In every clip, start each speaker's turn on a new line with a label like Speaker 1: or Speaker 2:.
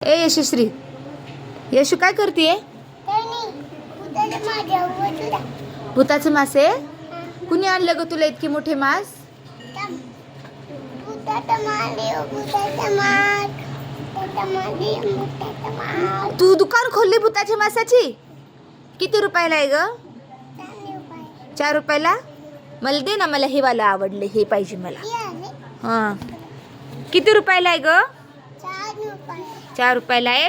Speaker 1: ए यशश्री, यशू काय करते? भूताचे मासे? कुणी आणलं ग तुला इतके मोठे मास? तू दुकान खोलली भूताच्या मासाची? किती रुपयाला आहे ग? 4 रुपयाला? मला दे ना, मला हे वाला आवडले, हे पाहिजे मला. हां, किती रुपयाला आहे ग? 4 रुपयाला आहे.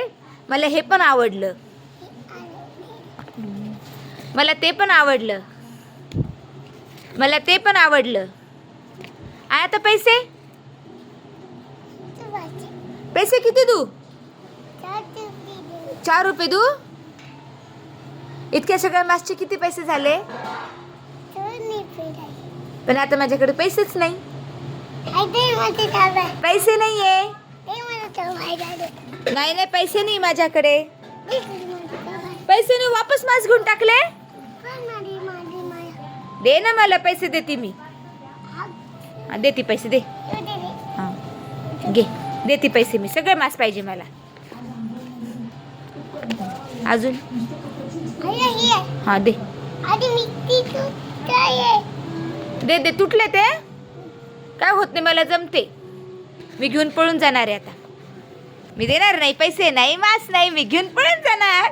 Speaker 1: मला हे पण आवडलं, मला ते पण आवडलं, मला ते पण आवडलं. आहे आता पैसे? पैसे किती दू? 4 रुपये दू? इतक्या सगळ्या मासचे किती पैसे झाले? पण आता माझ्याकडे पैसेच नाही. पैसे नाहीये. नाही नाही, पैसे नाही माझ्याकडे. पैसे नाही, वापस मास घेऊन टाकले. दे ना, मला पैसे देते मी. देते पैसे, दे. हां घे, देते पैसे मी. सगळे मास पाहिजे मला. अजून हां दे. दे दे, तुटले ते काय होत नाही, मला जमते. मी घेऊन पळून जाणार आहे आता. मी देणार नाही पैसे, नाही मास नाही, मी घेऊन पळून जाणार.